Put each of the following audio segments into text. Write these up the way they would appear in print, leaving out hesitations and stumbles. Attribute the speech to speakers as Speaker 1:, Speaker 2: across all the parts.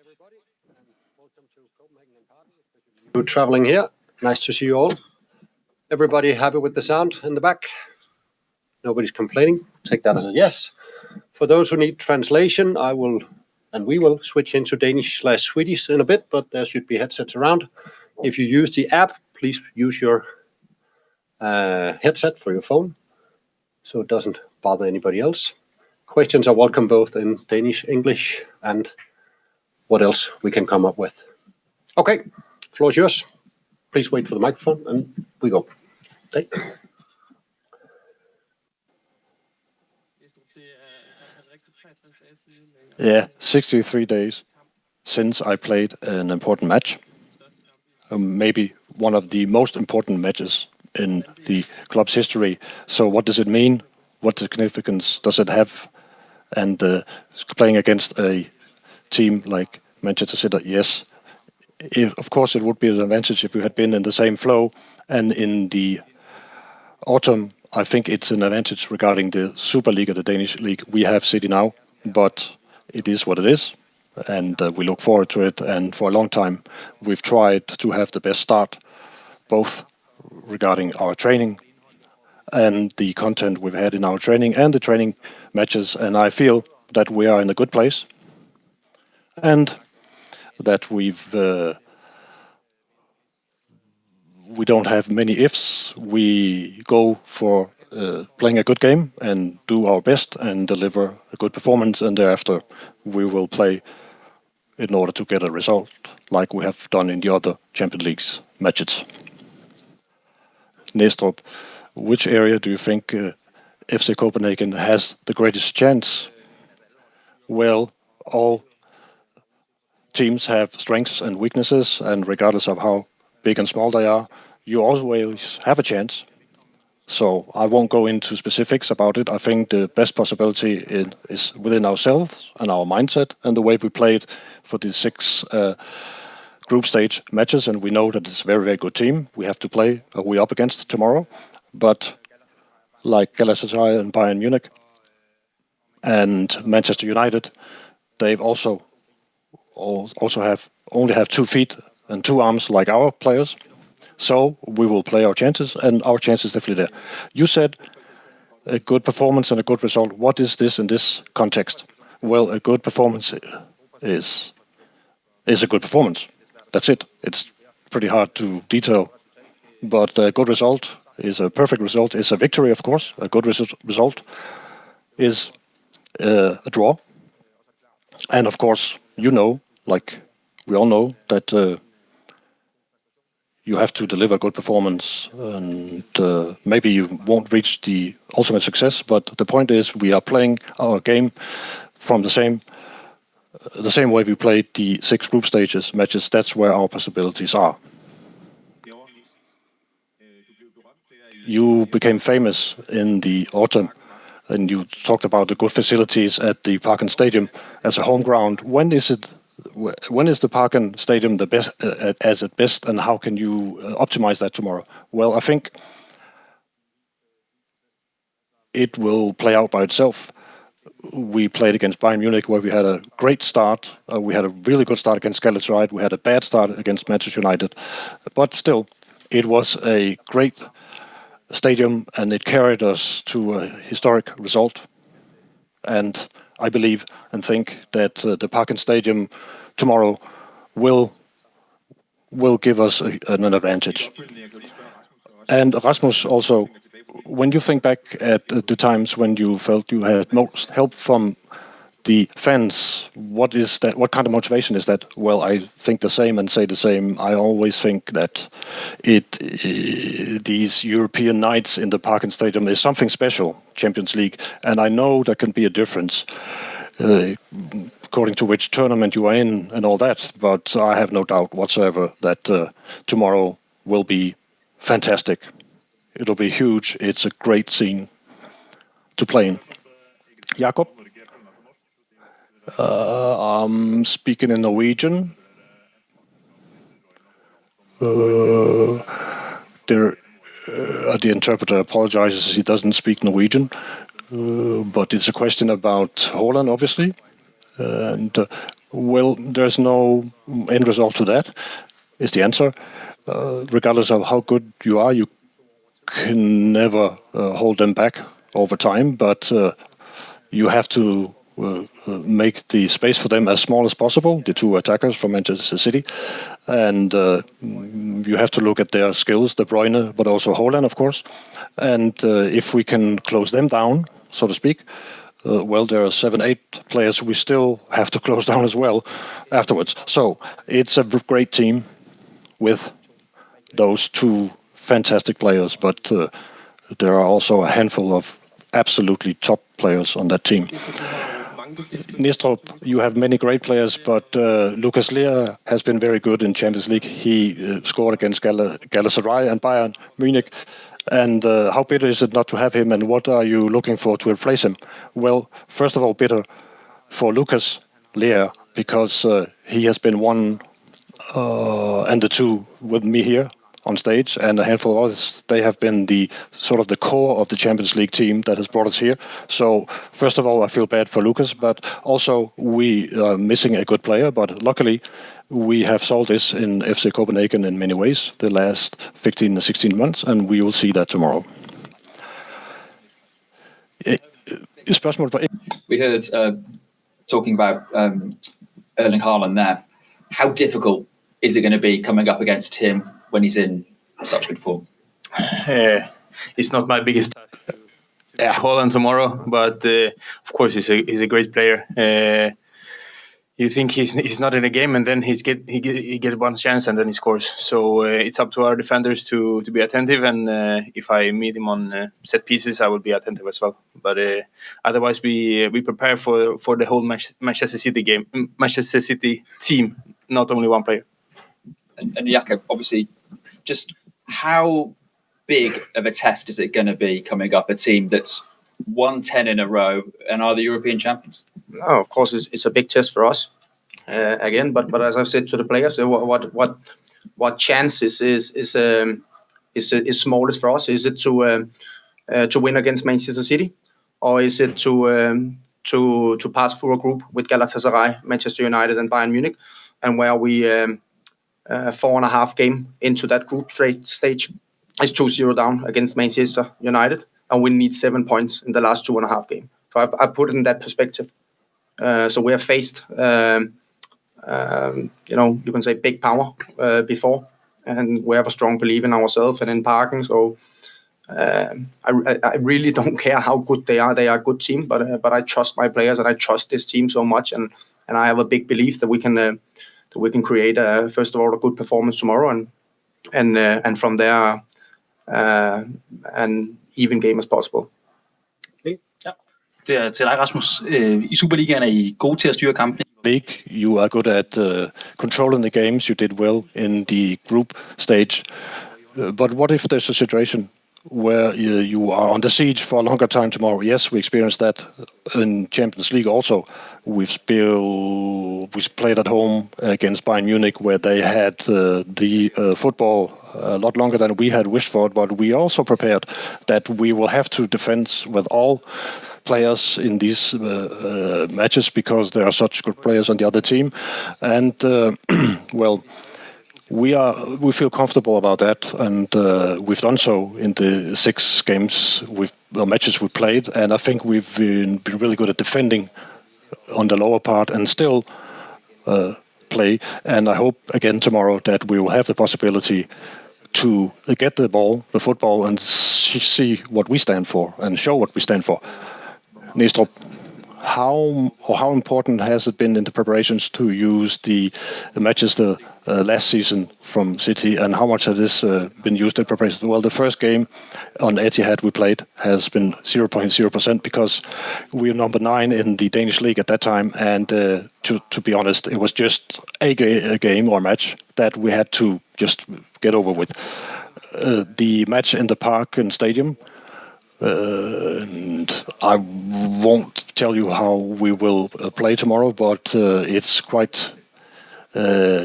Speaker 1: everybody, and welcome to Copenhagen and Pareken. You're traveling here. Nice to see you all. Everybody happy with the sound in the back? Nobody's complaining. Take that as a yes. For those who need translation, we will switch into Danish/Swedish in a bit, but there should be headsets around. If you use the app, please use your headset for your phone, so it doesn't bother anybody else. Questions are welcome both in Danish, English, and what else we can come up with. Okay, floor is yours. Please wait for the microphone, and we go. Okay.
Speaker 2: Yeah, 63 days since I played an important match. Maybe one of the most important matches in the club's history. So what does it mean? What significance does it have? And playing against a team like Manchester City, yes. Of course, it would be an advantage if we had been in the same flow. And in the autumn, I think it's an advantage regarding the Super League, the Danish league. We have City now, but it is what it is. And we look forward to it. And for a long time, we've tried to have the best start, both regarding our training and the content we've had in our training and the training matches. And I feel that we are in a good place and that we don't have many ifs. We go for playing a good game and do our best and deliver a good performance, and thereafter we will play in order to get a result like we have done in the other Champions League matches. Neestrup, which area do you think FC Copenhagen has the greatest chance? Well, all teams have strengths and weaknesses, and regardless of how big and small they are, you always have a chance. So I won't go into specifics about it. I think the best possibility is within ourselves and our mindset and the way we played for the 6 group stage matches. And we know that it's a very, very good team we have to play, we're up against tomorrow. But like Galatasaray and Bayern Munich and Manchester United, they've also only have 2 feet and 2 arms like our players. So we will play our chances, and our chance is definitely there. You said a good performance and a good result. What is this in this context? Well, a good performance is a good performance. That's it. It's pretty hard to detail. But a good result is a perfect result, is a victory, of course. A good result is a draw. And of course, you know, like we all know, that you have to deliver good performance, and maybe you won't reach the ultimate success, but the point is we are playing our game from the same way we played the 6 group stages matches. That's where our possibilities are. You became famous in the autumn, and you talked about the good facilities at the Parken Stadium as a home ground. When is the Parken Stadium the best as at best, and how can you optimize that tomorrow? Well, I think it will play out by itself. We played against Bayern Munich, where we had a great start. We had a really good start against Galatasaray. We had a bad start against Manchester United, but still, it was a great stadium, and it carried us to a historic result. And I believe and think that the Parken Stadium tomorrow will give us an advantage. And Rasmus, also, when you think back at the times when you felt you had most help from the fans, what is that? What kind of motivation is that? Well, I think the same and say the same. I always think that these European nights in the Parken Stadium is something special, Champions League, and I know there can be a difference according to which tournament you are in and all that, but I have no doubt whatsoever that tomorrow will be fantastic. It'll be huge. It's a great scene to play in. Jacob? I'm speaking in Norwegian. The interpreter apologizes, he doesn't speak Norwegian, but it's a question about Haaland, obviously. And Well, there's no end result to that, is the answer. Regardless of how good you are, you can never hold them back over time, but you have to make the space for them as small as possible, the two attackers from Manchester City. And you have to look at their skills, De Bruyne, but also Haaland, of course. And if we can close them down, so to speak, well, there are 7-8 players we still have to close down as well afterwards. So it's a great team with those two fantastic players, but there are also a handful of absolutely top players on that team. Neestrup, you have many great players, but Lucas Lear has been very good in Champions League. He scored against Galatasaray and Bayern Munich. And how bitter is it not to have him, and what are you looking for to replace him? Well, first of all, bitter for Lucas Lear, because he has been one and the two with me here on stage, and a handful of others. They have been the sort of the core of the Champions League team that has brought us here. So first of all, I feel bad for Lucas, but also we are missing a good player. But luckily, we have solved this in FC Copenhagen in many ways the last 15 or 16 months, and we will see that tomorrow.
Speaker 3: We heard talking about Erling Haaland there. How difficult is it going to be coming up against him when he's in such good form?
Speaker 4: It's not my biggest task to Haaland tomorrow, but of course he's a great player. You think he's not in a game, and then he get one chance and then he scores. So it's up to our defenders to be attentive, and if I meet him on set pieces, I will be attentive as well. But otherwise, we prepare for the whole Manchester City team, not only one player.
Speaker 3: And Jacob, obviously, just how big of a test is it going to be coming up a team that's won 10 in a row and are the European champions?
Speaker 5: No, of course, it's a big test for us again. But as I've said to the players, what chances is smallest for us? Is it to win against Manchester City, or is it to pass through a group with Galatasaray, Manchester United, and Bayern Munich, and where we 4.5 game into that group stage is 2-0 down against Manchester United, and we need 7 points in the last 2.5 games. So I put it in that perspective. So we have faced, you can say big power before, and we have a strong belief in ourselves and in Pareken. So I really don't care how good they are. They are a good team, but I trust my players and I trust this team so much, and I have a big belief that we can create first of all a good performance tomorrow, and from there an even game as possible.
Speaker 6: Det er til dig, Rasmus. I Superligaen er I gode til at styre kampene.
Speaker 2: League, you are good at controlling the games. You did well in the group stage. But what if there's a situation where you are under siege for a longer time tomorrow? Yes, we experienced that in Champions League also. We played at home against Bayern Munich, where they had the football a lot longer than we had wished for. But we also prepared that we will have to defend with all players in these matches, because there are such good players on the other team. And well, we feel comfortable about that, and we've done so in the 6 matches we played, and I think we've been really good at defending on the lower part and still play. And I hope again tomorrow that we will have the possibility to get the football, and see what we stand for and show what we stand for. Neestrup, how important has it been in the preparations to use the matches last season from City, and how much has this been used in preparation? Well, the first game on Etihad we played has been 0.0%, because we were number 9 in the Danish league at that time, and to be honest, it was just a game or match that we had to just get over with. The match in the Parken Stadium, and I won't tell you how we will play tomorrow, but it's quite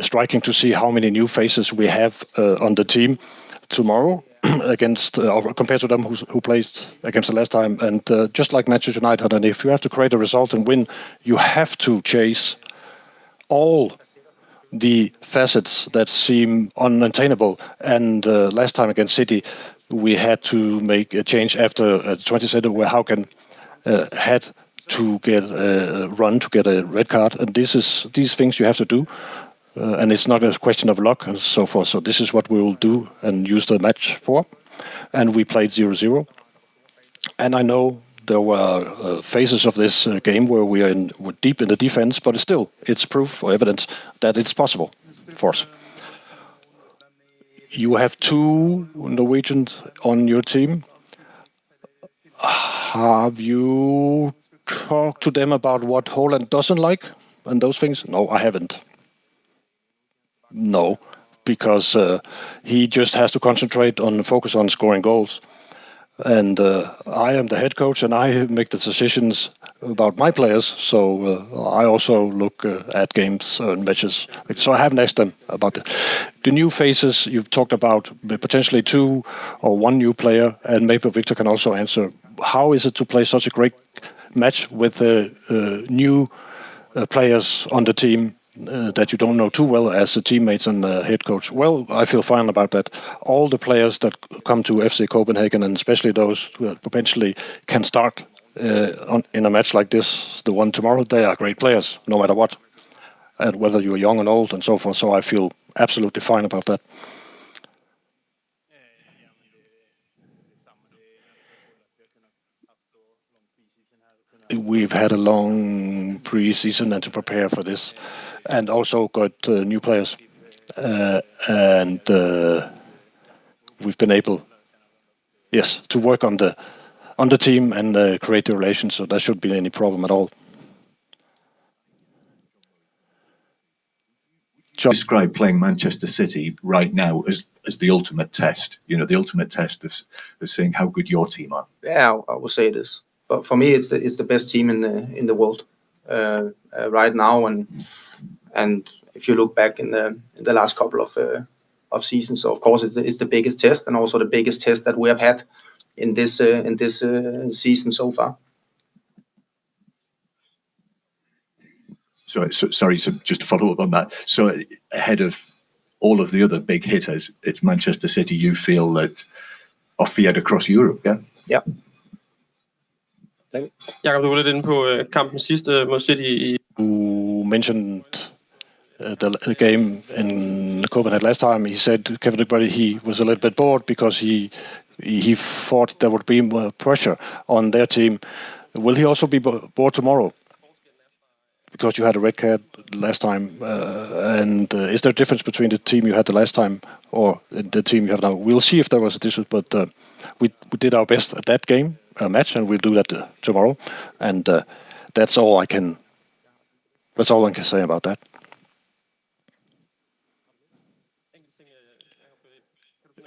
Speaker 2: striking to see how many new faces we have on the team tomorrow against compared to them who played against the last time. And just like Manchester United, and if you have to create a result and win, you have to chase all the facets that seem unattainable. And last time against City, we had to make a change after 20 where Haugen had to get a run to get a red card. And these things you have to do. And it's not a question of luck and so forth. So this is what we will do and use the match for. And we played 0-0. And I know there were phases of this game where we're deep in the defense, but still, it's proof or evidence that it's possible for us. You have 2 Norwegians on your team. Have you talked to them about what Haaland doesn't like and those things? No, I haven't. No, because he just has to concentrate on focus on scoring goals. And I am the head coach, and I make the decisions about my players. So I also look at games and matches. So I haven't asked them about it. The new faces you've talked about, potentially 2 or 1 new player, and maybe Viktor can also answer. How is it to play such a great match with new players on the team that you don't know too well as a teammates and head coach? Well, I feel fine about that. All the players that come to FC Copenhagen, and especially those who potentially can start in a match like this, the one tomorrow, they are great players, no matter what. And whether you're young and old and so forth, so I feel absolutely fine about that. We've had a long pre-season and to prepare for this, and also got new players, and we've been able, yes, to work on the team and create the relations. So there shouldn't be any problem at all.
Speaker 7: Describe playing Manchester City right now as the ultimate test. You know, the ultimate test of seeing how good your team are.
Speaker 5: Yeah, I would say it is. For me, it's the best team in the world right now, and if you look back in the last couple of seasons, so of course it's the biggest test, and also the biggest test that we have had in this season so far.
Speaker 7: So just to follow up on that. So ahead of all of the other big hitters, it's Manchester City you feel that are feared across Europe, yeah?
Speaker 5: Yeah.
Speaker 8: Jacob, du var lidt inde på kampen sidst mod City.
Speaker 2: Who mentioned the game in Copenhagen last time? He said he was a little bit bored because he thought there would be more pressure on their team. Will he also be bored tomorrow? Because you had a red card last time, and is there a difference between the team you had the last time or the team you have now? We'll see if there was a difference, but we did our best at that game. Match, and we'll do that tomorrow, and that's all I can say about that.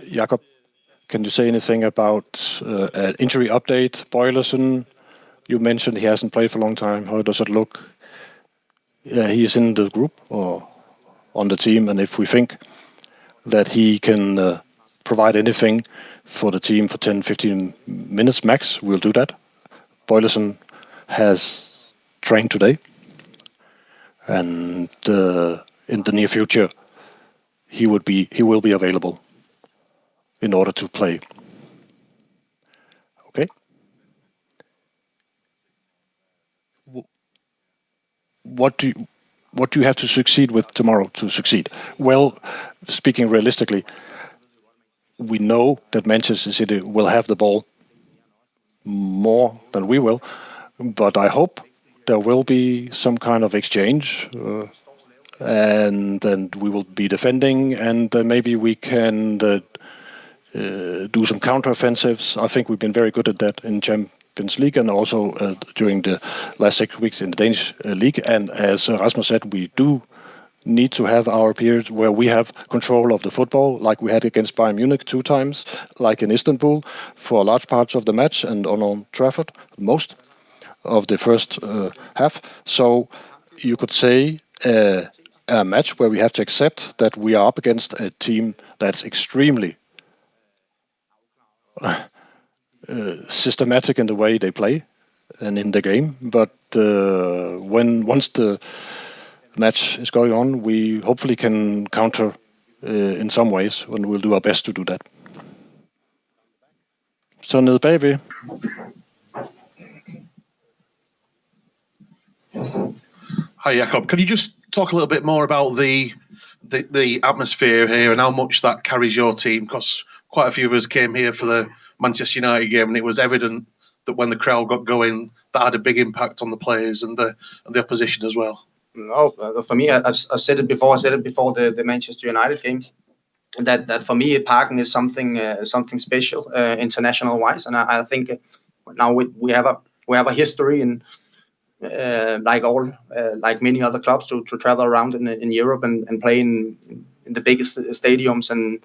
Speaker 2: Jacob, can you say anything about an injury update? Boylerson, you mentioned he hasn't played for a long time. How does it look? He is in the group or on the team, and if we think that he can provide anything for the team for 10-15 minutes max, we'll do that. Boylerson has trained today, and in the near future he will be available in order to play. Okay. What do you have to succeed with tomorrow to succeed? Well, speaking realistically, we know that Manchester City will have the ball more than we will, but I hope there will be some kind of exchange, and then we will be defending, and maybe we can do some counter-offensives. I think we've been very good at that in Champions League and also during the last 6 weeks in the Danish league. And as Rasmus said, we do need to have our period where we have control of the football, like we had against Bayern Munich 2 times, like in Istanbul for large parts of the match, and on Old Trafford most of the first half. So you could say a match where we have to accept that we are up against a team that's extremely systematic in the way they play and in the game. But once the match is going on, we hopefully can counter in some ways, and we'll do our best to do that. Så nede bagved.
Speaker 9: Hi, Jacob. Can you just talk a little bit more about the atmosphere here and how much that carries your team? Because quite a few of us came here for the Manchester United game, and it was evident that when the crowd got going, that had a big impact on the players and the opposition as well.
Speaker 5: No, for me, I've said it before. I said it before the Manchester United game. That for me, Parken is something special, international wise, and I think now we have a history in like many other clubs to travel around in Europe and play in the biggest stadiums and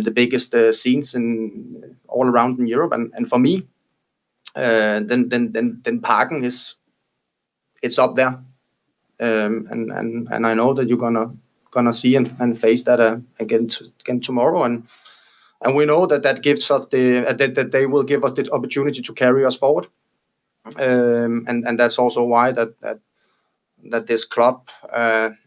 Speaker 5: the biggest scenes in all around in Europe. And for me, then Parken it's up there, and I know that you're gonna see and face that again tomorrow, and we know that gives us that they will give us the opportunity to carry us forward, and that's also why that this club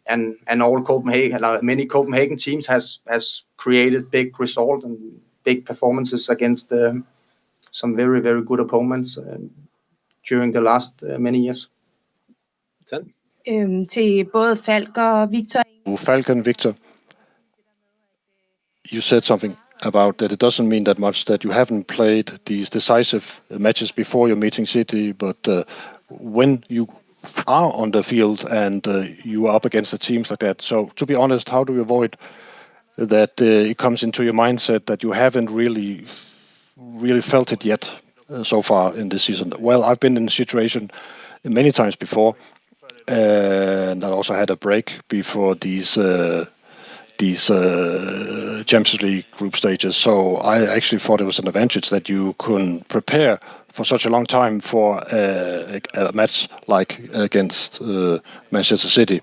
Speaker 5: and all Copenhagen, many Copenhagen teams has created big result and big performances against some very, very good opponents during the last many years.
Speaker 10: Til både Falk og Viktor.
Speaker 2: Falk and Viktor, you said something about that it doesn't mean that much that you haven't played these decisive matches before you're meeting City, but when you are on the field and you are up against the teams like that. So to be honest, how do you avoid that it comes into your mindset that you haven't really felt it yet so far in this season? Well, I've been in a situation many times before, and I also had a break before these Champions League group stages. So I actually thought it was an advantage that you couldn't prepare for such a long time for a match like against Manchester City.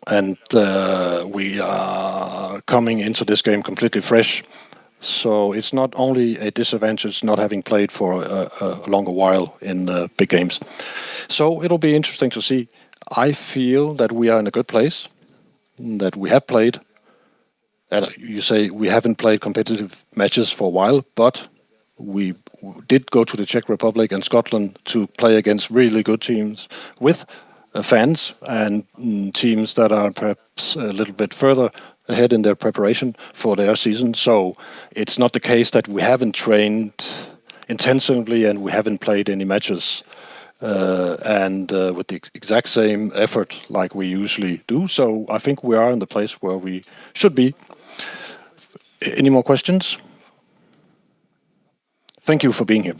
Speaker 2: And we are coming into this game completely fresh. So it's not only a disadvantage not having played for a longer while in big games. So it'll be interesting to see. I feel that we are in a good place, that we have played. And you say we haven't played competitive matches for a while, but we did go to the Czech Republic and Scotland to play against really good teams with fans and teams that are perhaps a little bit further ahead in their preparation for their season. So it's not the case that we haven't trained intensively and we haven't played any matches and with the exact same effort like we usually do. So I think we are in the place where we should be. Any more questions? Thank you for being here.